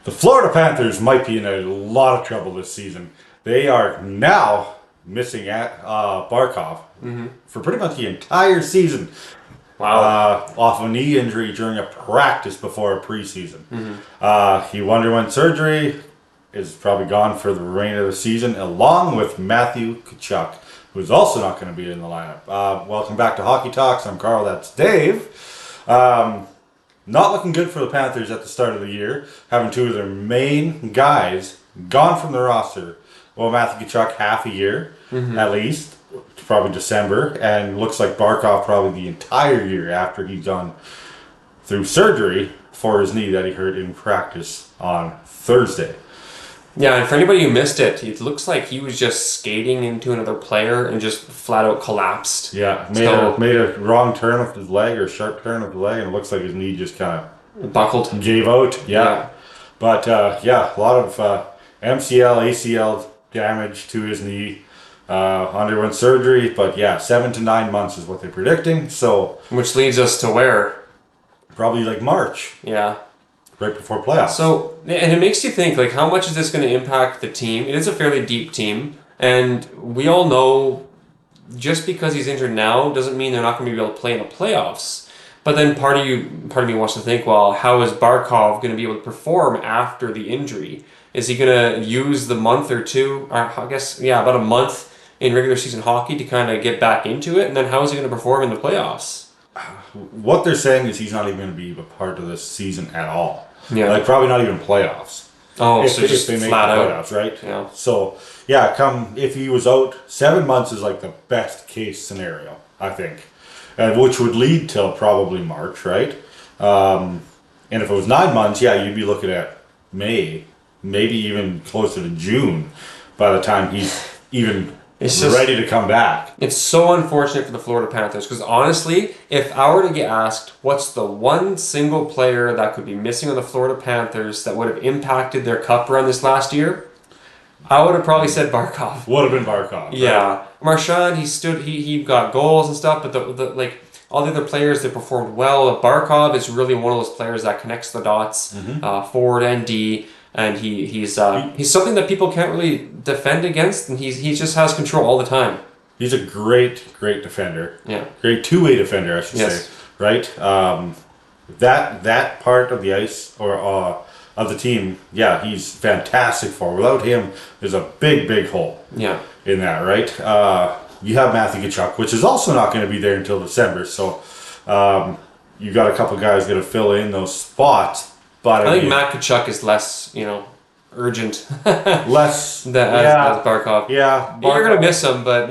The Florida Panthers might be in a lot of trouble this season. They are now missing Barkov for pretty much the entire season. Wow. Off a knee injury during a practice before a preseason. He underwent surgery, is probably gone for the remainder of the season, along with Matthew Tkachuk, who's also not going to be in the lineup. Welcome back to Hockey Talks. I'm Carl, that's Dave. Not looking good for the Panthers at the start of the year, having two of their main guys gone from the roster. Well, Matthew Tkachuk half a year, at least, probably December, and looks like Barkov probably the entire year after he's gone through surgery for his knee that he hurt in practice on Thursday. Yeah, and for anybody who missed it, it looks like he was just skating into another player and just flat out collapsed. Yeah, made a wrong turn with his leg or a sharp turn with the leg, and it looks like his knee just kind of buckled. Gave out. Yeah. But a lot of MCL, ACL damage to his knee. Underwent surgery, but 7 to 9 months is what they're predicting. So, which leads us to where? Probably like March. Yeah. Right before playoffs. So, and it makes you think, like, how much is this going to impact the team? It is a fairly deep team, and we all know just because he's injured now doesn't mean they're not going to be able to play in the playoffs. But then part of me wants to think, well, how is Barkov going to be able to perform after the injury? Is he going to use the month or two, or I guess, about a month in regular season hockey to kind of get back into it? And then how is he going to perform in the playoffs? What they're saying is he's not even going to be a part of this season at all. Yeah. Like, probably not even playoffs. Oh, if, so just they make flat the out. playoffs, right? Yeah. So, if he was out, 7 months is like the best case scenario, I think. Which would lead till probably March, right? And if it was 9 months, you'd be looking at May, maybe even closer to June by the time he's even ready to come back. It's so unfortunate for the Florida Panthers because honestly, if I were to get asked what's the one single player that could be missing on the Florida Panthers that would have impacted their cup run this last year, I would have probably said Barkov. Would have been Barkov. Yeah. Right? Marchand, he got goals and stuff, but all the other players that performed well, Barkov is really one of those players that connects the dots, forward and D. And he's something that people can't really defend against, and he just has control all the time. He's a great defender. Yeah. Great two-way defender, I should say. Right? That part of the ice or of the team, he's fantastic for. Without him, there's a big hole. Yeah. In that, right? You have Matthew Tkachuk, which is also not going to be there until December. So you got a couple guys going to fill in those spots. But I think Matt Tkachuk is less, urgent. Less as Barkov. Yeah. You're going to miss him, but,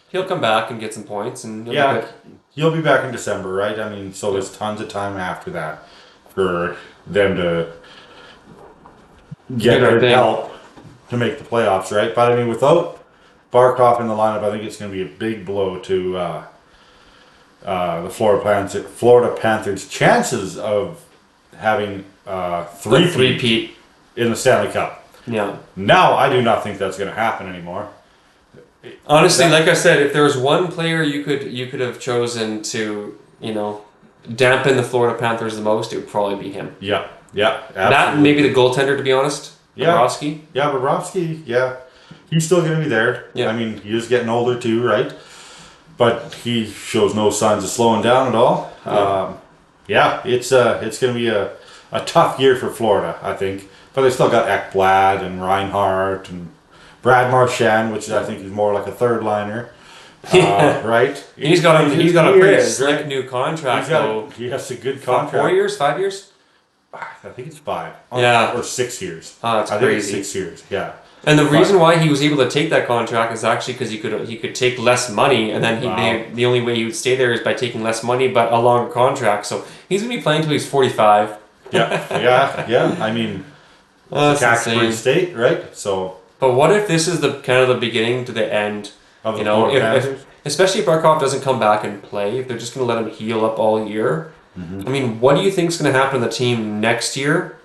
he'll come back and get some points. And he'll be back in December, right? I mean, so there's tons of time after that for them to get their help to make the playoffs, right? But, I mean, without Barkov in the lineup, I think it's going to be a big blow to the Florida Panthers' chances of having three-peat in the Stanley Cup. Yeah. Now, I do not think that's going to happen anymore. Honestly, like I said, if there was one player you could have chosen to, dampen the Florida Panthers the most, it would probably be him. Yeah, absolutely. That maybe the goaltender, to be honest. Bobrovsky. Yeah, Bobrovsky, he's still going to be there. Yeah. I mean, he is getting older too, right? But he shows no signs of slowing down at all. It's going to be a tough year for Florida, I think. But they still got Ekblad and Reinhardt and Brad Marchand, which I think is more like a third liner, right? He's got a pretty slick new contract. He has a good contract. 4 years, 5 years? I think it's 5. Yeah. Or 6 years. Oh, that's crazy. Think it's 6 years. Yeah. And the reason why he was able to take that contract is actually because he could take less money, and then the only way he would stay there is by taking less money but a longer contract. So he's gonna be playing until he's 45. Yeah. I mean, it's a tax-free state, right? So. But what if this is the kind of the beginning to the end? Of the Florida Panthers? Especially if Barkov doesn't come back and play, if they're just gonna let him heal up all year. I mean, what do you think is gonna happen to the team next year?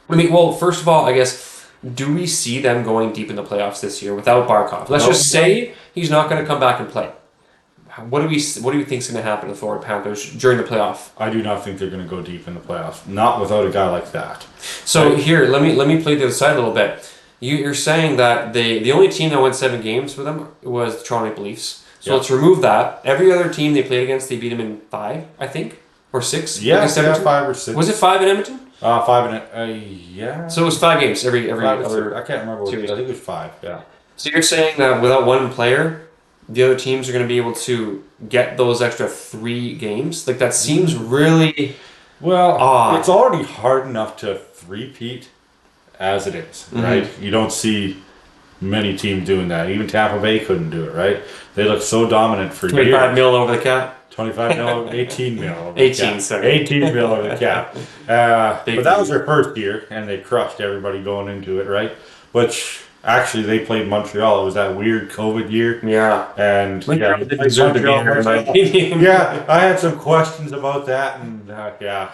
I mean, well, first of all, I guess. Do we see them going deep in the playoffs this year without Barkov? Let's just say he's not going to come back and play. what do you think is going to happen to the Florida Panthers during the playoff? I do not think they're going to go deep in the playoffs. Not without a guy like that. So Right? here, let me play the other side a little bit. You're saying that the only team that won 7 games with them was the Toronto Maple Leafs. So Yeah. let's remove that. Every other team they played against, they beat them in 5, I think, or 6. Yeah, against Edmonton? 5 or 6. Was it 5 in Edmonton? 5 and yeah. So it was 5 games every 5 or other. 6. I can't remember what it series. was. I think it was 5. Yeah. So you're saying that without one player, the other teams are going to be able to get those extra 3 games? Like that seems really Well, odd. it's already hard enough to three-peat as it is, right? You don't see many teams doing that. Even Tampa Bay couldn't do it, right? They look so dominant for 25 years. mil over the cap. 25 mil, 18 mil. over the 18, cap. sorry. 18 mil over the cap. Big But that was deal. their first year, and they crushed everybody going into it, right? Which, actually, they played Montreal. It was that weird COVID year. Yeah. And, Montreal yeah, didn't deserve to be here, in my opinion. yeah, I had some questions about that, and yeah,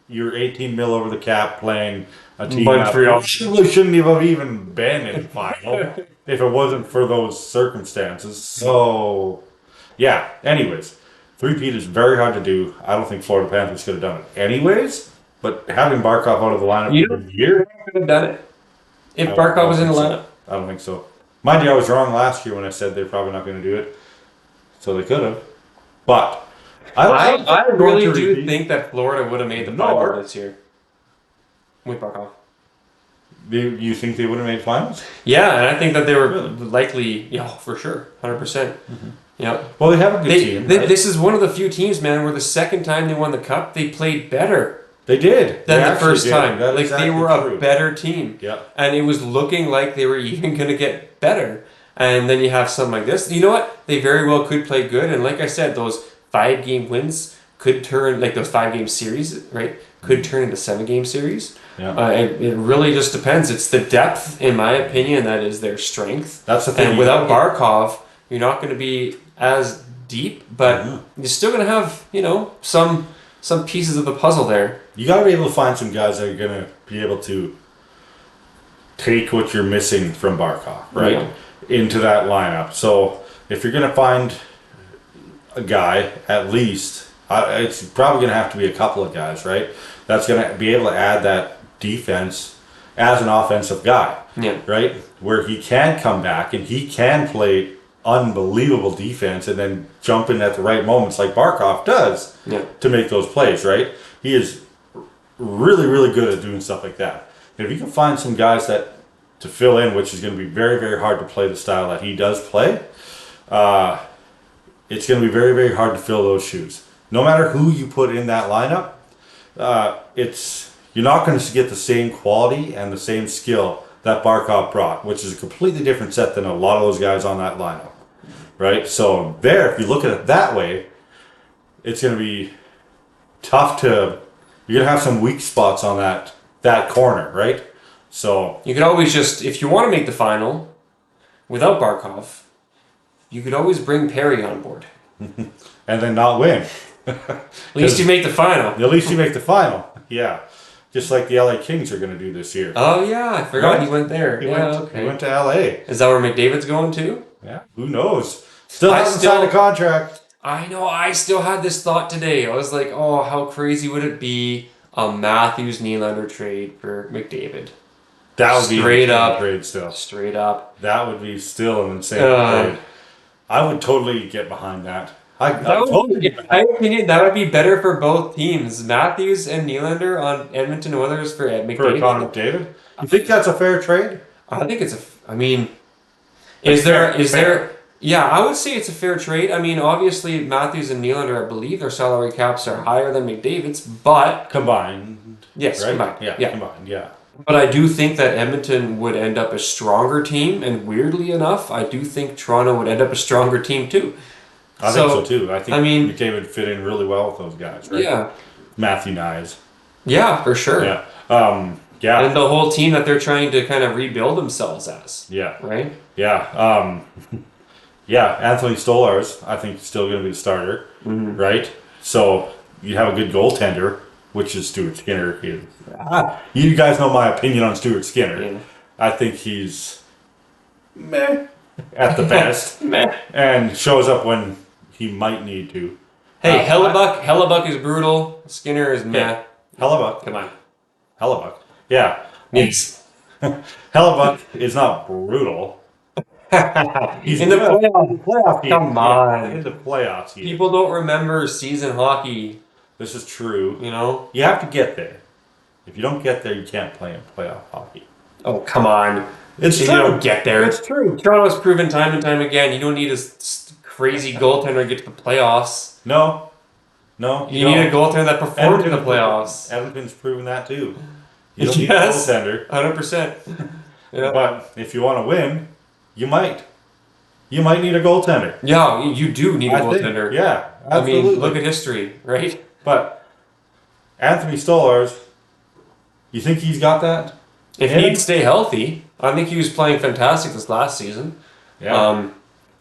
you're 18 mil over the cap playing a team Montreal. that really shouldn't have even been in the final if it wasn't for those circumstances. So, yeah. Anyways, three-peat is very hard to do. I don't think Florida Panthers could have done it anyways. But having Barkov out of the lineup You for the year, could have done it if I Barkov don't was in the think lineup. so. I don't think so. Mind you, I was wrong last year when I said they're probably not going to do it. So they could have. But I really going to do repeat- think that Florida would have made the No. final this year with Barkov. You think they would have made finals? Yeah, and I think that they were Really? likely, yeah, for sure, 100%. Yeah. Well, they have a good team. Right? This is one of the few teams, man, where the second time they won the cup, they played better They did. than They the actually first did. time. That's Like exactly they were true. a better team. Yeah. And it was looking like they were even going to get better. And then you have something like this. You know what? They very well could play good. And like I said, those 5-game wins could turn, like those 5-game series, right, could turn into 7-game series. Yeah. It really just depends. It's the depth, in my opinion, that is their strength. That's the thing. And without Barkov, you're not going to be as deep, but you're still going to have, some pieces of the puzzle there. You got to be able to find some guys that are going to be able to take what you're missing from Barkov, right, into that lineup. So if you're going to find a guy, at least, it's probably going to have to be a couple of guys, right, that's going to be able to add that defense as an offensive guy, right, where he can come back and he can play unbelievable defense and then jump in at the right moments like Barkov does to make those plays, right? He is really, really good at doing stuff like that. And if you can find some guys that to fill in, which is going to be very, very hard to play the style that he does play, it's going to be very, very hard to fill those shoes. No matter who you put in that lineup, you're not going to get the same quality and the same skill that Barkov brought, which is a completely different set than a lot of those guys on that lineup, right? So if you look at it that way, it's going to be tough to. You're going to have some weak spots on that corner, right? So You could always just, if you want to make the final without Barkov, you could always bring Perry on board. and then not win. At least you make the final. At least you make the final. Yeah. Just like the LA Kings are going to do this year. Oh, yeah, I forgot Right? he went there. He okay. went to LA. Is that where McDavid's going to? Yeah. Who knows? Still hasn't signed a contract. I know, I still had this thought today. I was like, oh, how crazy would it be a Matthews Nylander trade for McDavid? That would be Straight an insane up. trade still. Straight up. That would be still an insane trade. I would totally get behind that. In my opinion, that would be better for both teams. Matthews and Nylander on Edmonton Oilers for McDavid. For Connor McDavid? You think that's a fair trade? I think is there? Yeah, I would say it's a fair trade. I mean, obviously Matthews and Nylander, I believe their salary caps are higher than McDavid's, but Combined. yes, Right? combined. Yeah, combined, yeah. But I do think that Edmonton would end up a stronger team, and weirdly enough, I do think Toronto would end up a stronger team too. I think so too. I think McDavid fit in really well with those guys, right? Yeah. Matthew Nyes. Yeah, for sure. Yeah. And the whole team that they're trying to kind of rebuild themselves as. Yeah. Right? Yeah. Anthony Stolarz, I think, is still going to be the starter, right? So you have a good goaltender, which is Stuart Skinner. You guys know my opinion on Stuart Skinner. Yeah. I think he's meh at the best. Meh. And shows up when he might need to. Hey, Hellebuck is brutal. Skinner is meh. Hellebuck. Come on. Hellebuck. Yeah. Yes. Hellebuck is not brutal. He's In the good. playoffs. Come on. In the playoffs. People don't remember season hockey. This is true. You know? You have to get there. If you don't get there, you can't play in playoff hockey. Oh, come on. It's if true. You don't get there. It's true. Toronto's proven time and time again, you don't need a crazy goaltender to get to the playoffs. No. You need a goaltender that performed in the playoffs. Edmonton's proven that too. You don't need a goaltender. 100%. Yeah. But if you want to win, you might. You might need a goaltender. Yeah, you do need a goaltender. Yeah, absolutely. I mean, look at history, right? But Anthony Stolarz, you think he's got that? If he'd stay healthy, I think he was playing fantastic this last season. Yeah.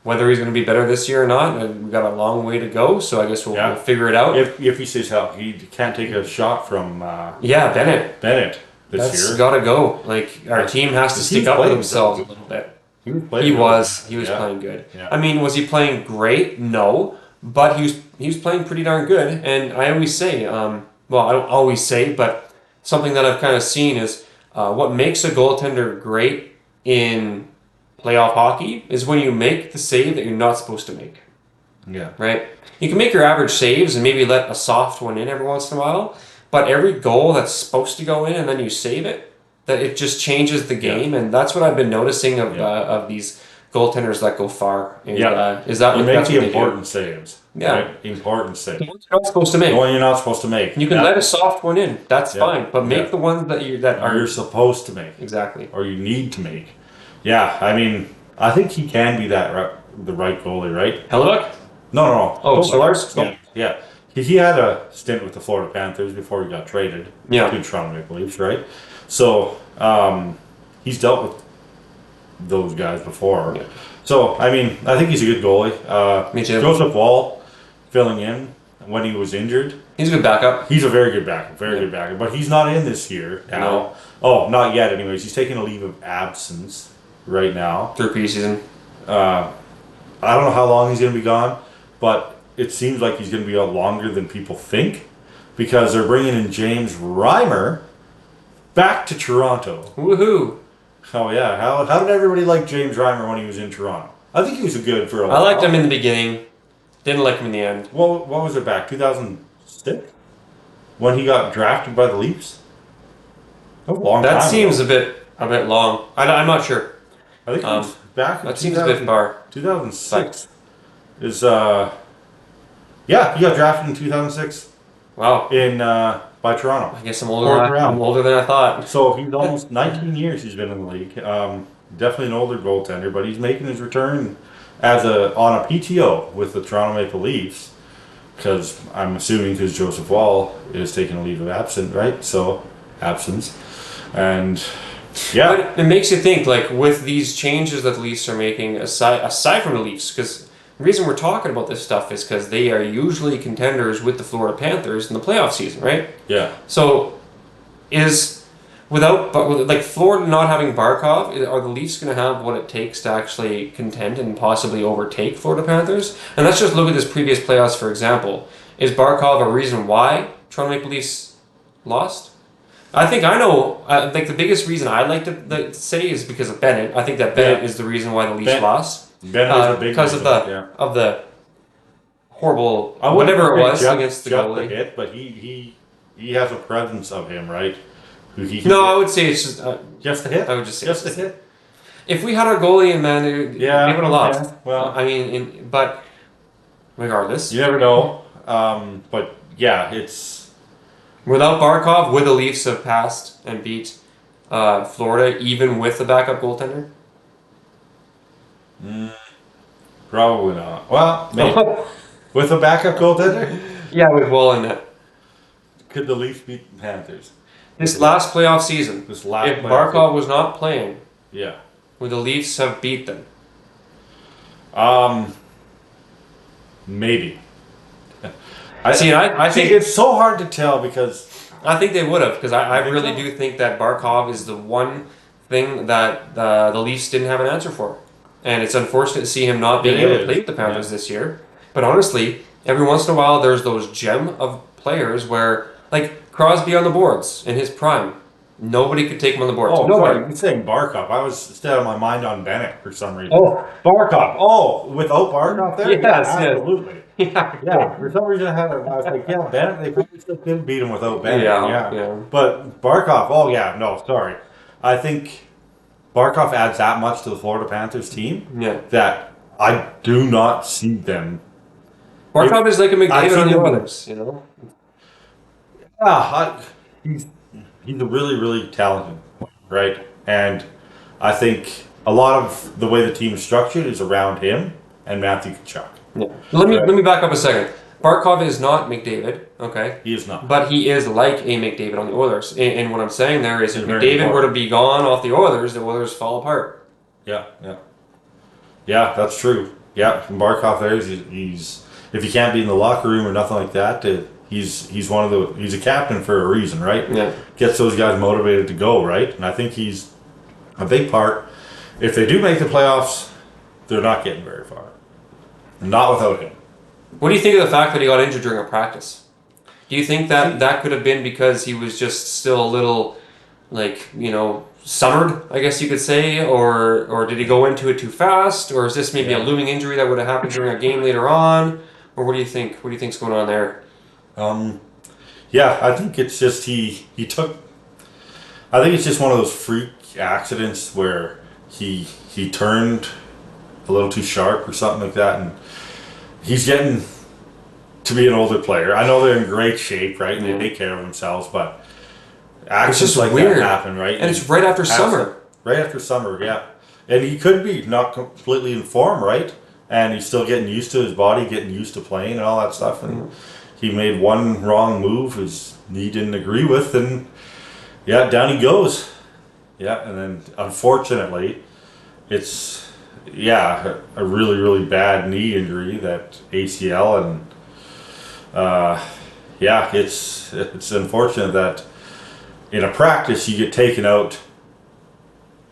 Whether he's going to be better this year or not, we've got a long way to go, so I guess we'll figure it out. If he stays healthy, he can't take a shot from Bennett. Bennett this year. That's got to go. Like, our team has to stick up for themselves a little bit. He was playing good. Yeah. I mean, was he playing great? No, but he was playing pretty darn good. And I always say, well, I don't always say, but something that I've kind of seen is what makes a goaltender great in playoff hockey is when you make the save that you're not supposed to make. Yeah. Right? You can make your average saves and maybe let a soft one in every once in a while, but every goal that's supposed to go in and then you save it, that it just changes the game, and that's what I've been noticing of these goaltenders that go far. And, is that you make the important saves? Yeah, right? Important saves. The ones you're not supposed to make. The one you're not supposed to make. You can let a soft one in. That's fine, but make the ones that you're supposed to make. Exactly. Or you need to make. Yeah, I mean, I think he can be the right goalie, right? Hellebuck? No. Oh, Stolarz? Yeah. He had a stint with the Florida Panthers before he got traded to Toronto Maple Leafs, right? So he's dealt with those guys before. Yeah. So, I mean, I think he's a good goalie. Me too. Joseph Wall filling in when he was injured. He's a good backup. He's a very good backup. Good backup. But he's not in this year now. No. Oh, not yet anyways. He's taking a leave of absence right now. Through preseason. I don't know how long he's going to be gone, but it seems like he's going to be out longer than people think because they're bringing in James Reimer back to Toronto. Woohoo! Oh yeah, how did everybody like James Reimer when he was in Toronto? I think he was good for a while. I liked him in the beginning. Didn't like him in the end. What was it back? 2006? When he got drafted by the Leafs? That was a long time That seems ago. a bit long. I'm not sure. I think it was back in that seems a bit far. 2006 is he got drafted in 2006. Wow. In by Toronto. I guess I'm older than I thought. So he's almost 19 years he's been in the league. Definitely an older goaltender, but he's making his return on a PTO with the Toronto Maple Leafs because I'm assuming because Joseph Wall is taking a leave of absence, right? So absence, and But it makes you think, like, with these changes that the Leafs are making, aside from the Leafs, because the reason we're talking about this stuff is because they are usually contenders with the Florida Panthers in the playoff season, right? Yeah. So, without Florida not having Barkov, are the Leafs going to have what it takes to actually contend and possibly overtake Florida Panthers? And let's just look at this previous playoffs, for example. Is Barkov a reason why Toronto Maple Leafs lost? I think I know. Like the biggest reason I like to say is because of Bennett. I think that Bennett is the reason why the Leafs lost. Bennett is a big because reason, of the horrible whatever it was against the goalie. The hit, but he has a presence of him, right? I would say it's just a hit. I would just say just a hit. If we had our goalie in man, they would have lost. Yeah. Well, I mean, but regardless, you never know. But yeah, it's. Without Barkov, would the Leafs have passed and beat Florida even with the backup goaltender? Probably not. Well, maybe. With a backup goaltender? Yeah, with Wall in net. Could the Leafs beat the Panthers? This last playoff season, if Barkov was not playing, would the Leafs have beat them? Maybe. I think it's so hard to tell because I think they would have because I really do think that Barkov is the one thing that the Leafs didn't have an answer for, and it's unfortunate to see him not being able to play with the Panthers this year But honestly, every once in a while, there's those gem of players where, like Crosby on the boards in his prime, nobody could take him on the boards. Oh, Nobody. sorry. You're saying Barkov. I was instead of my mind on Bennett for some reason. Oh, Barkov. Oh, without Barkov there? yes, Yeah, yes. absolutely. Yeah. Yeah, for some reason I was like, yeah, Bennett, they probably still could beat him without Bennett. Yeah. But Barkov, oh yeah, no, sorry. I think Barkov adds that much to the Florida Panthers team Yeah. that I do not see them. Barkov is like a I McDavid see on the them- Oilers, you know? Yeah, he's a really, really talented player, right? And I think a lot of the way the team is structured is around him and Matthew Tkachuk. Yeah. Let Right. me back up a second. Barkov is not McDavid, okay? He is not. But he is like a McDavid on the Oilers. And what I'm saying there is if He's very McDavid were to important. be gone off the Oilers fall apart. Yeah. Yeah, that's true. Yeah, and Barkov there, he's if he can't be in the locker room or nothing like that, he's he's a captain for a reason, right? Yeah. Gets those guys motivated to go, right? And I think he's a big part. If they do make the playoffs, they're not getting very far. Not without him. What do you think of the fact that he got injured during a practice? Do you think that could have been because he was just still a little, like, summered, I guess you could say, or did he go into it too fast, or is this maybe a looming injury that would have happened during a game later on, or what do you think? What do you think's going on there? Yeah, I think it's just he took. I think it's just one of those freak accidents where he turned a little too sharp or something like that, and he's getting to be an older player. I know they're in great shape, right, and they take care of themselves, but accidents just like weird. that happen, right? And it's right after summer. Right after summer, yeah. And he could be not completely in form, right? And he's still getting used to his body, getting used to playing and all that stuff. And he made one wrong move his knee didn't agree with, and yeah, down he goes. Yeah, and then unfortunately, it's a really, really bad knee injury, that ACL, and it's unfortunate that in a practice you get taken out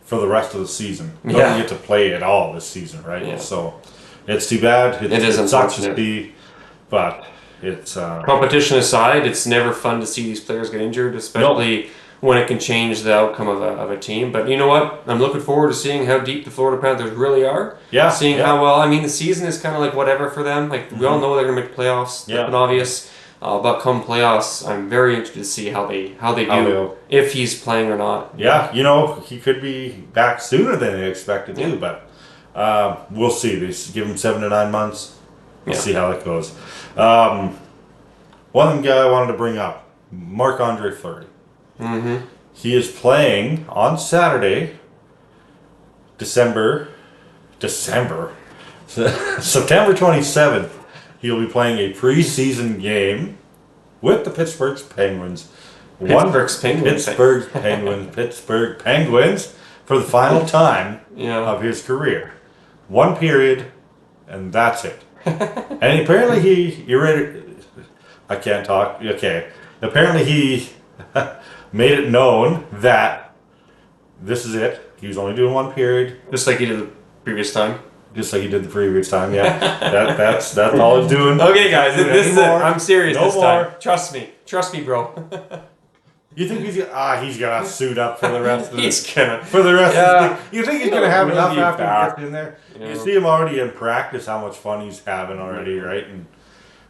for the rest of the season. You don't get to play at all this season, right? Yeah. So it's too bad. It is sucks to unfortunate. see, but it's Competition aside, it's never fun to see these players get injured, especially when it can change the outcome of a team. But you know what? I'm looking forward to seeing how deep the Florida Panthers really are. Yeah, Seeing yeah. how well. I mean, the season is kind of like whatever for them. Like we all know they're gonna make the playoffs. Yeah. That's been obvious. But come playoffs, I'm very interested to see how they do they'll- if he's playing or not. Yeah, he could be back sooner than they expected to, but we'll see. They give him 7 to 9 months. We'll see how that goes. One guy I wanted to bring up, Marc-Andre Fleury. Mm-hmm. He is playing on Saturday, September 27th. He'll be playing a preseason game with the Pittsburgh Penguins. Pittsburgh Penguins for the final time of his career. One period, and that's it. And apparently you're ready. I can't talk. Okay. Apparently he made it known that this is it. He was only doing one period. Just like he did the previous time. Just like he did the previous time, yeah. That's all he's doing. Okay, guys, this is it. I'm serious No this more. time. Trust me, bro. You think he's gonna suit up for the rest of the He's gonna. for the rest Yeah. of the You think he's gonna have He'll enough be after back. he gets in there? Yeah. You see him already in practice how much fun he's having already, right? And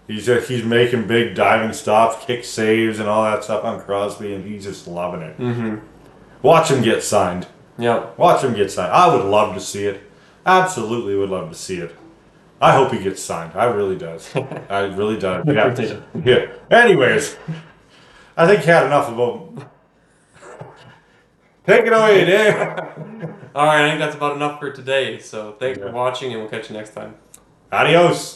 he's making big diving stops, kick saves and all that stuff on Crosby, and he's just loving it. Mm-hmm. Watch him get signed. Yeah. Watch him get signed. I would love to see it. Absolutely would love to see it. I hope he gets signed. I really does. I really does. Yeah. Yeah. Anyways, I think you had enough about. Take it away, Dave. All right, I think that's about enough for today. So thanks for watching, and we'll catch you next time. Adios.